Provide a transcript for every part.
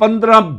15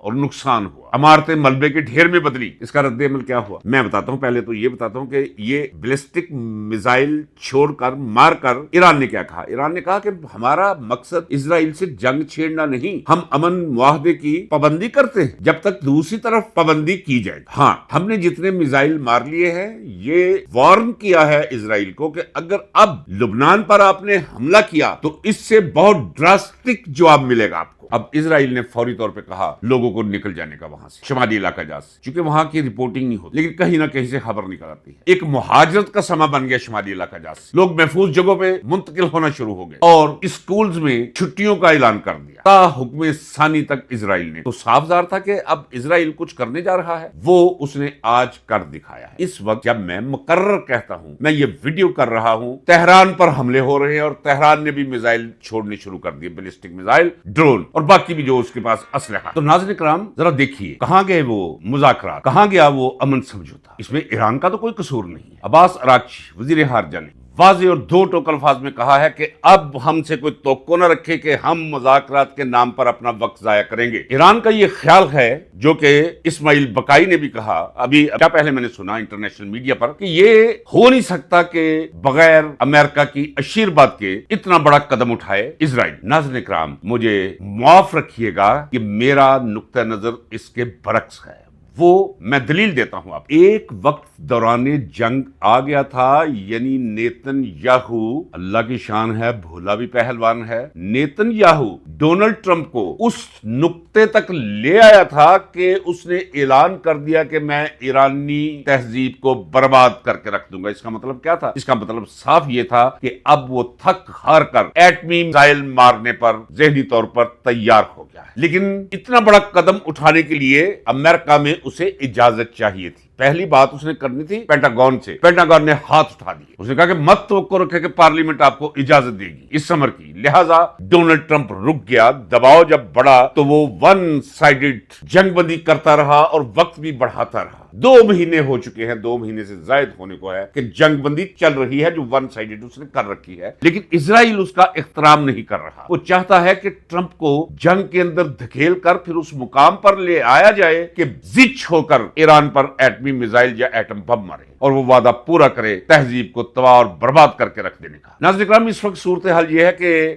اور نقصان ہوا, عمارتیں ملبے کے ڈھیر میں بدلی. اس کا رد عمل کیا ہوا میں بتاتا ہوں. پہلے تو یہ بتاتا ہوں کہ یہ بیلسٹک میزائل چھوڑ کر مار کر ایران نے کیا کہا. ایران نے کہا کہ ہمارا مقصد اسرائیل سے جنگ چھیڑنا نہیں, ہم امن معاہدے کی پابندی کرتے ہیں جب تک دوسری طرف پابندی کی جائے. ہاں, ہم نے جتنے میزائل مار لیے ہیں یہ وارن کیا ہے اسرائیل کو کہ اگر اب لبنان پر آپ نے حملہ کیا تو اس سے بہت ڈراسٹک جواب ملے گا آپ کو. اب اسرائیل نے فوری طور پہ کہا لوگوں کو نکل جانے کا وہاں سے, شمالی علاقہ جات سے, چونکہ وہاں کی رپورٹنگ نہیں ہوتی لیکن کہیں نہ کہیں سے خبر نکل آتی ہے. ایک مہاجرت کا سما بن گیا شمالی علاقہ جات سے, لوگ محفوظ جگہوں پہ منتقل ہونا شروع ہو گئے اور اسکولز میں چھٹیوں کا اعلان کر دیا تا حکم ثانی تک اسرائیل نے. تو صاف ظاہر تھا کہ اب اسرائیل کچھ کرنے جا رہا ہے, وہ اس نے آج کر دکھایا ہے. اس وقت جب میں مقرر کہتا ہوں, میں یہ ویڈیو کر رہا ہوں, تہران پر حملے ہو رہے ہیں اور تہران نے بھی میزائل چھوڑنے شروع کر دیے, بیلسٹک میزائل, ڈرون اور باقی بھی جو اس کے پاس اسلحہ. تو ناظرین کرام ذرا دیکھیے کہاں گئے وہ مذاکرات, کہاں گیا وہ امن سمجھوتا. اس میں ایران کا تو کوئی قصور نہیں ہے. عباس اراغچی وزیر خارجہ نے واضح اور دو ٹوک الفاظ میں کہا ہے کہ اب ہم سے کوئی توقع نہ رکھے کہ ہم مذاکرات کے نام پر اپنا وقت ضائع کریں گے. ایران کا یہ خیال ہے جو کہ اسماعیل بقائی نے بھی کہا ابھی کیا پہلے میں نے سنا انٹرنیشنل میڈیا پر کہ یہ ہو نہیں سکتا کہ بغیر امریکہ کی آشیرواد کے اتنا بڑا قدم اٹھائے اسرائیل. ناظرین کرام مجھے معاف رکھیے گا کہ میرا نقطہ نظر اس کے برعکس ہے. وہ میں دلیل دیتا ہوں آپ. ایک وقت دوران جنگ آ گیا تھا, یعنی نیتن یاہو, اللہ کی شان ہے, بھولا بھی پہلوان ہے, نیتن یاہو ڈونلڈ ٹرمپ کو اس نقطے تک لے آیا تھا کہ اس نے اعلان کر دیا کہ میں ایرانی تہذیب کو برباد کر کے رکھ دوں گا. اس کا مطلب کیا تھا؟ اس کا مطلب صاف یہ تھا کہ اب وہ تھک ہار کر ایٹمی میزائل مارنے پر ذہنی طور پر تیار ہو گیا ہے. لیکن اتنا بڑا قدم اٹھانے کے لیے امریکہ میں اسے اجازت چاہیے تھی. پہلی بات اس نے کرنی تھی پینٹاگون سے. پینٹاگون نے ہاتھ اٹھا دیے, اس نے کہا کہ مت توقع رکھے کہ پارلیمنٹ آپ کو اجازت دے گی اس سمر کی. لہٰذا ڈونلڈ ٹرمپ رک گیا. دباؤ جب بڑھا تو وہ ون سائیڈڈ جنگ بندی کرتا رہا اور وقت بھی بڑھاتا رہا. 2 مہینے ہو چکے ہیں, 2 مہینے سے زائد ہونے کو ہے کہ جنگ بندی چل رہی ہے جو ون سائیڈڈ اس نے کر رکھی ہے. لیکن اسرائیل اس کا احترام نہیں کر رہا. وہ چاہتا ہے کہ ٹرمپ کو جنگ کے اندر دھکیل کر پھر اس مقام پر لے آیا جائے کہ زچ ہو کر ایران پر ایٹمی میزائل یا ایٹم بم مارے اور وہ وعدہ پورا کرے تہذیب کو تباہ اور برباد کر کے رکھ دینے کا. ناظرین کرام اس وقت صورتحال یہ ہے کہ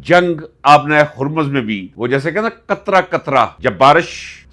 جنگ آبنائے ہرمز میں بھی وہ جیسے کہ نا قطرہ قطرہ, جب بارش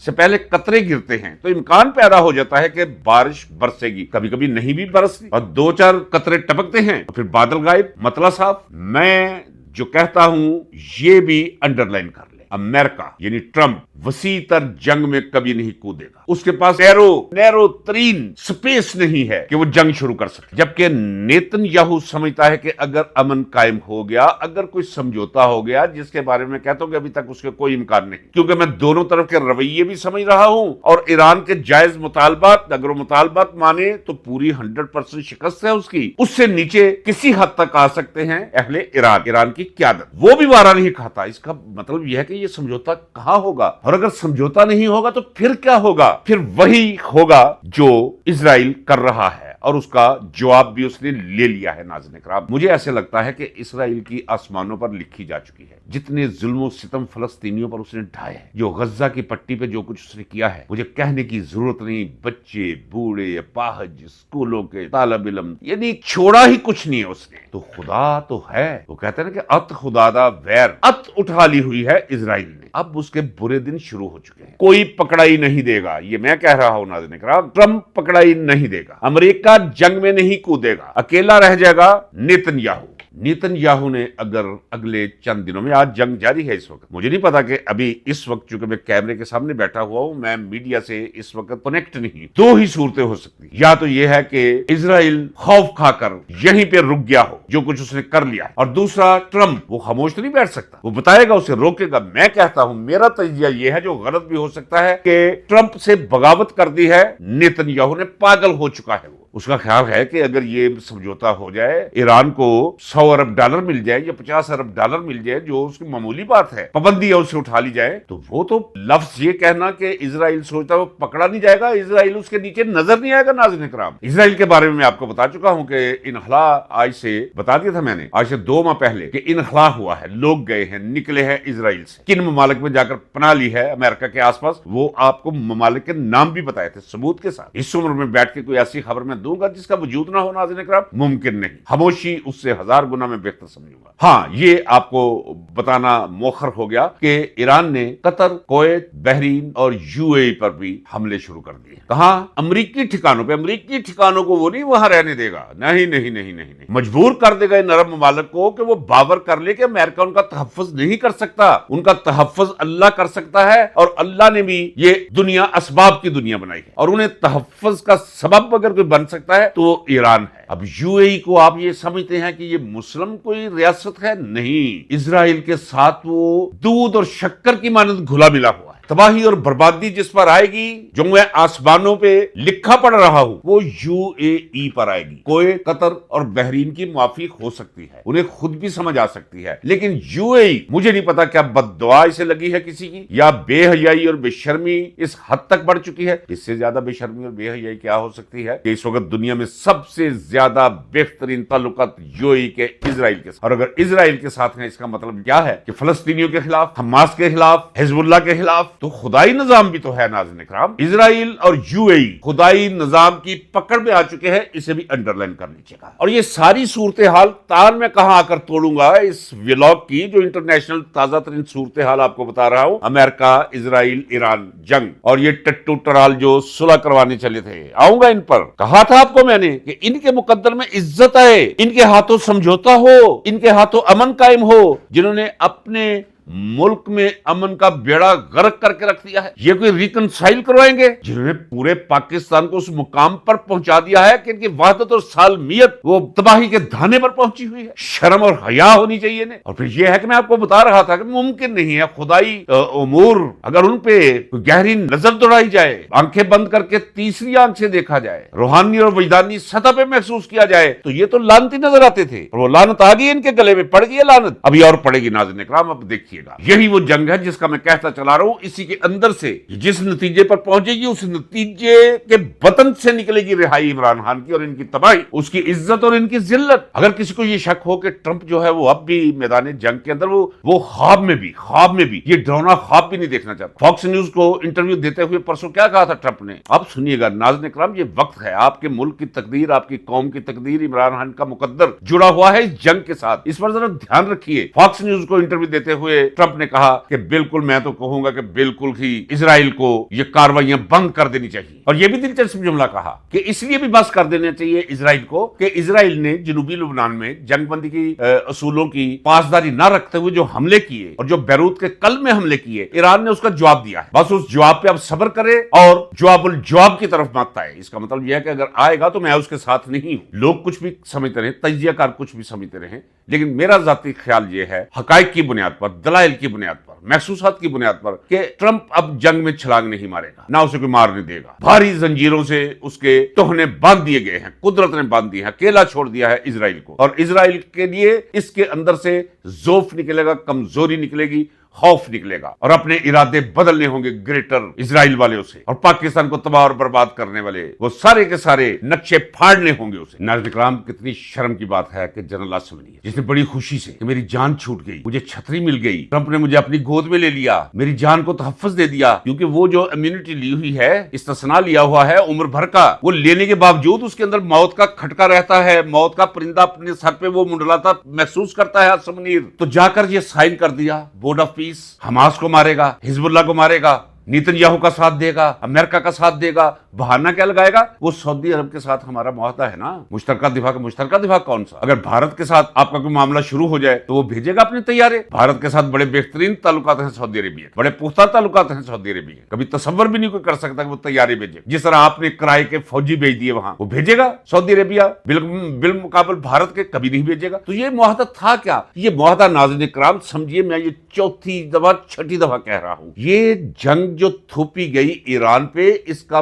سے پہلے قطرے گرتے ہیں تو امکان پیدا ہو جاتا ہے کہ بارش برسے گی, کبھی کبھی نہیں بھی برستی اور 2-4 قطرے ٹپکتے ہیں تو پھر بادل غائب, مطلب صاف. میں جو کہتا ہوں یہ بھی انڈر لائن کر لیں, امریکہ یعنی ٹرمپ وسیع تر جنگ میں کبھی نہیں کودے گا. اس کے پاس نیرو ترین سپیس نہیں ہے کہ وہ جنگ شروع کر سکے. جبکہ نیتن یاہو سمجھتا ہے کہ اگر امن قائم ہو گیا, اگر کوئی سمجھوتا ہو گیا, جس کے بارے میں کہتا ہوں کہ ابھی تک اس کے کوئی امکان نہیں, کیونکہ میں دونوں طرف کے رویے بھی سمجھ رہا ہوں اور ایران کے جائز مطالبات, اگر وہ مطالبات مانے تو پوری 100% شکست ہے اس کی. اس سے نیچے کسی حد تک آ سکتے ہیں اہل ایران کی قیادت. وہ بھی وارہ نہیں کھاتا. اس کا مطلب یہ ہے کہ یہ سمجھوتا کہاں ہوگا, اور اگر سمجھوتا نہیں ہوگا تو پھر کیا ہوگا؟ پھر وہی ہوگا جو اسرائیل کر رہا ہے اور اس کا جواب بھی اس نے لے لیا ہے. ناظرین کرام مجھے ایسے لگتا ہے کہ اسرائیل کی آسمانوں پر لکھی جا چکی ہے. جتنے ظلم و ستم فلسطینیوں پر اس نے ڈھائے ہیں, جو غزہ کی پٹی پہ جو کچھ اس نے کیا ہے, مجھے کہنے کی ضرورت نہیں. بچے, بوڑھے, اپاہج, اسکولوں کے طالب علم, یعنی چھوڑا ہی کچھ نہیں ہے اس نے. تو خدا تو ہے, وہ کہتے ہیں نا کہ ات خدا دا ویر, ات اٹھا لی ہوئی ہے اسرائیل نے. اب اس کے برے دن شروع ہو چکے ہیں. کوئی پکڑائی نہیں دے گا, یہ میں کہہ رہا ہوں ناظرین کرام. ٹرمپ پکڑائی نہیں دے گا, امریکہ جنگ میں نہیں کودے گا, اکیلا رہ جائے گا نیتن یاہو. نیتن یاہو نے اگر اگلے چند دنوں میں, آج جنگ جاری ہے اس وقت, مجھے نہیں پتا کہ ابھی اس وقت چونکہ میں کیمرے کے سامنے بیٹھا ہوا ہوں, میں میڈیا سے اس وقت کنیکٹ نہیں. 2 ہی صورتیں ہو سکتی, یا تو یہ ہے کہ اسرائیل خوف کھا کر یہیں پہ رک گیا ہو جو کچھ اس نے کر لیا ہے, اور دوسرا ٹرمپ وہ خاموش تو نہیں بیٹھ سکتا, وہ بتائے گا, اسے روکے گا. میں کہتا ہوں, میرا تجزیہ یہ ہے, جو غلط بھی ہو سکتا ہے, کہ ٹرمپ سے بغاوت کر دی ہے نیتن یاہو نے, پاگل ہو چکا ہے وہ. اس کا خیال ہے کہ اگر یہ سمجھوتا ہو جائے، ایران کو $100 ارب مل جائے یا $50 ارب مل جائے، جو اس کی معمولی بات ہے، پابندیاں اس سے اٹھا لی جائے، تو وہ تو لفظ یہ کہنا کہ اسرائیل سوچتا وہ پکڑا نہیں جائے گا، اسرائیل اس کے نیچے نظر نہیں آئے گا۔ ناظرین کرام، اسرائیل کے بارے میں آپ کو بتا چکا ہوں کہ انخلا آج سے بتا دیا تھا میں نے، آج سے 2 ماہ پہلے، کہ انخلا ہوا ہے، لوگ گئے ہیں، نکلے ہیں اسرائیل سے، کن ممالک میں جا کر پناہ لی ہے امریکہ کے آس پاس، وہ آپ کو ممالک کے نام بھی بتائے تھے ثبوت کے ساتھ۔ اس عمر میں بیٹھ کے کوئی ایسی خبر میں دوں گا جس کا وجود نہ ہو ناظرین کرام، ممکن نہیں، خاموشی اس سے 1000 گنا میں بہتر سمجھوں گا۔ ہاں، یہ آپ کو بتانا مؤخر ہو گیا کہ ایران نے قطر، کویت، بحرین اور UAE پر بھی حملے شروع کر دیے۔ کہاں؟ امریکی ٹھکانوں پہ۔ امریکی ٹھکانوں کو وہ نہیں وہاں رہنے دے گا، نہیں نہیں نہیں نہیں نہیں، مجبور کر دے گا ان عرب ممالک کو کہ وہ باور کر لے کہ امریکہ ان کا تحفظ نہیں کر سکتا، ان کا تحفظ اللہ کر سکتا ہے، اور اللہ نے بھی یہ دنیا اسباب کی دنیا بنائی ہے، اور انہیں تحفظ کا سبب اگر کوئی بن سکتا ہے تو وہ ایران ہے۔ اب UAE کو آپ یہ سمجھتے ہیں کہ یہ مسلم کوئی ریاست ہے؟ نہیں، اسرائیل کے ساتھ وہ دودھ اور شکر کی مانند گھلا ملا ہوا ہے۔ تباہی اور بربادی جس پر آئے گی، جو میں آسمانوں پہ لکھا پڑھ رہا ہوں، وہ UAE پر آئے گی۔ کویت، قطر اور بحرین کی معافی ہو سکتی ہے، انہیں خود بھی سمجھ آ سکتی ہے، لیکن UAE مجھے نہیں پتا کیا بد دعا اسے لگی ہے کسی کی، یا بے حیائی اور بے شرمی اس حد تک بڑھ چکی ہے۔ اس سے زیادہ بے شرمی اور بے حیائی کیا ہو سکتی ہے کہ اس وقت دنیا میں سب سے زیادہ بہترین تعلقات UAE کے اسرائیل کے ساتھ، اور اگر اسرائیل کے ساتھ ہیں، اس کا مطلب کیا ہے کہ فلسطینیوں کے خلاف، حماس کے خلاف، حزب اللہ کے خلاف تو خدائی نظام بھی تو ہے ناظرین اکرام۔ اسرائیل اور UAE خدائی نظام کی پکڑ میں آ چکے ہیں، اسے بھی انڈر لائن کر لیجیے گا۔ اور یہ ساری صورتحال تان میں کہاں آ کر توڑوں گا اس ولاگ کی، جو انٹرنیشنل تازہ ترین صورتحال آپ کو بتا رہا ہوں، امریکہ، اسرائیل، ایران جنگ، اور یہ ٹٹو ٹرال جو صلح کروانے چلے تھے، آؤں گا ان پر۔ کہا تھا آپ کو میں نے کہ ان کے مقدر میں عزت آئے، ان کے ہاتھوں سمجھوتا ہو، ان کے ہاتھوں امن قائم ہو، جنہوں نے اپنے ملک میں امن کا بیڑا غرق کر کے رکھ دیا ہے۔ یہ کوئی ریکنسائل کروائیں گے جنہوں نے پورے پاکستان کو اس مقام پر پہنچا دیا ہے کہ ان کی وحدت اور سالمیت وہ تباہی کے دھانے پر پہنچی ہوئی ہے؟ شرم اور حیا ہونی چاہیے انہیں۔ اور پھر یہ ہے کہ میں آپ کو بتا رہا تھا کہ ممکن نہیں ہے خدائی امور اگر ان پہ گہری نظر دوڑائی جائے، آنکھیں بند کر کے تیسری آنکھ سے دیکھا جائے، روحانی اور وجدانی سطح پہ محسوس کیا جائے، تو یہ تو لعنتی نظر آتے تھے، اور وہ لعنت آ گئی ان کے گلے میں، پڑ گئی ہے لعنت، ابھی اور پڑے گی ناظرین اکرام۔ اب دیکھیے گا، یہی وہ جنگ ہے جس کا میں کہتا چلا رہا ہوں، اسی کے اندر سے جس نتیجے پر پہنچے گی، اس نتیجے کے بطن سے نکلے گی رہائی عمران خان کی اور ان کی تباہی، اس کی عزت اور ان کی ذلت۔ اگر کسی کو یہ شک ہو کہ ٹرمپ جو ہے وہ اب بھی میدان جنگ کے اندر، وہ خواب میں بھی یہ ڈراؤنا خواب بھی نہیں دیکھنا چاہتا۔ فاکس نیوز کو انٹرویو دیتے ہوئے پرسوں کیا کہا تھا ٹرمپ نے؟ اب سنیے گا ناظرین اکرام، یہ وقت ہے، آپ کے ملک کی تقدیر، آپ کی قوم کی تقدیر، عمران خان کا مقدر جڑا ہوا ہے اس جنگ کے ساتھ، اس پر ذرا دھیان رکھیے۔ فاکس نیوز کو انٹرویو دیتے ہوئے ٹرمپ نے کہا کہ بالکل، میں تو کہوں گا کہ بالکل ہی اسرائیل کو یہ کارروائیاں بند کر دینی چاہیے، اور یہ بھی دلچسپ جملہ کہا کہ اس لیے بھی بس کر دینا چاہیے اسرائیل کو کہ اسرائیل نے جنوبی لبنان میں جنگ بندی کی اصولوں کی پاسداری نہ رکھتے ہوئے جو حملے کیے، اور جو بیروت کے قلب میں حملے کیے، ایران نے اس کا جواب دیا ہے، بس اس جواب پہ اب صبر کرے اور جواب الجواب کی طرف مت آئے۔ اس کا مطلب یہ ہے کہ اگر آئے گا تو میں اس کے ساتھ نہیں ہوں۔ لوگ کچھ بھی سمجھتے رہیں، تجزیہ کار کچھ بھی سمجھتے رہیں، لیکن میرا ذاتی خیال یہ ہے، حقائق کی بنیاد پر، دلائل کی بنیاد پر، محسوسات کی بنیاد پر، کہ ٹرمپ اب جنگ میں چھلانگ نہیں مارے گا، نہ اسے کوئی مارنے دے گا۔ بھاری زنجیروں سے اس کے ٹہنے باندھ دیے گئے ہیں، قدرت نے باندھ دیے ہیں، اکیلا چھوڑ دیا ہے اسرائیل کو، اور اسرائیل کے لیے اس کے اندر سے ضعف نکلے گا، کمزوری نکلے گی، خوف نکلے گا، اور اپنے ارادے بدلنے ہوں گے گریٹر اسرائیل والے اسے، اور پاکستان کو تباہ اور برباد کرنے والے وہ سارے کے سارے نقشے پھاڑنے ہوں گے اسے۔ ناظرین اکرام، کتنی شرم کی بات ہے کہ جنرل اسمبلی جس نے بڑی خوشی سے کہ میری جان چھوٹ گئی، مجھے چھتری مل گئی، ٹرمپ نے مجھے اپنی گود میں لے لیا، میری جان کو تحفظ دے دیا، کیونکہ وہ جو امیونٹی لی ہوئی ہے، استثناء لیا ہوا ہے عمر بھر کا، وہ لینے کے باوجود اس کے اندر موت کا کھٹکا رہتا ہے، موت کا پرندہ اپنے سر پہ وہ منڈلاتا محسوس کرتا ہے آسم منیر، تو جا کر یہ سائن کر دیا بورڈ آف پیس، حماس کو مارے گا، حزب اللہ کو مارے گا، نیتن کا ساتھ دے گا، امریکہ کا ساتھ دے گا، بہانہ کیا لگائے گا؟ وہ سعودی عرب کے ساتھ ہمارا معاہدہ ہے نا، مشترکہ دفاع کا۔ مشترکہ دفاع کون سا؟ اگر بھارت کے ساتھ آپ کا کوئی معاملہ شروع ہو جائے تو وہ بھیجے گا اپنے طیارے۔ بھارت کے ساتھ بڑے بہترین تعلقات ہیں سعودی عربیہ، بڑے پختہ تعلقات ہیں سعودی عربیہ، کبھی تصور بھی نہیں کوئی کر سکتا کہ وہ طیارے بھیجے، جس طرح آپ نے کرائے کے فوجی بھیج دیے وہاں، وہ بھیجے گا سعودی عربیہ بالمقابل بھارت کے؟ کبھی نہیں بھیجے گا۔ تو یہ معاہدہ تھا کیا؟ یہ معاہدہ ناظرین اکرام سمجھیے، میں یہ چوتھی دفعہ چھٹی دفعہ کہہ رہا ہوں، یہ جنگ جو تھوپی گئی ایران پہ، اس کا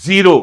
0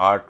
8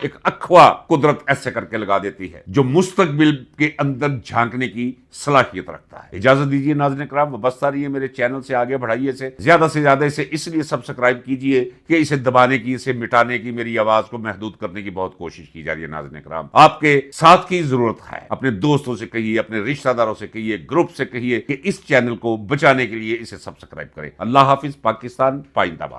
ایک اخوا قدرت ایسے کر کے لگا دیتی ہے جو مستقبل کے اندر جھانکنے کی صلاحیت رکھتا ہے۔ اجازت دیجیے ناظرین کرام، وابستہ رہیے میرے چینل سے، آگے بڑھائیے اسے زیادہ سے زیادہ، اسے اس لیے سبسکرائب کیجیے کہ اسے دبانے کی، اسے مٹانے کی، میری آواز کو محدود کرنے کی بہت کوشش کی جا رہی ہے۔ ناظرین کرام، آپ کے ساتھ کی ضرورت ہے، اپنے دوستوں سے کہیے، اپنے رشتہ داروں سے کہیے، گروپ سے کہیے کہ اس چینل کو بچانے کے لیے اسے سبسکرائب کریں۔ اللہ حافظ، پاکستان پائندہ باد۔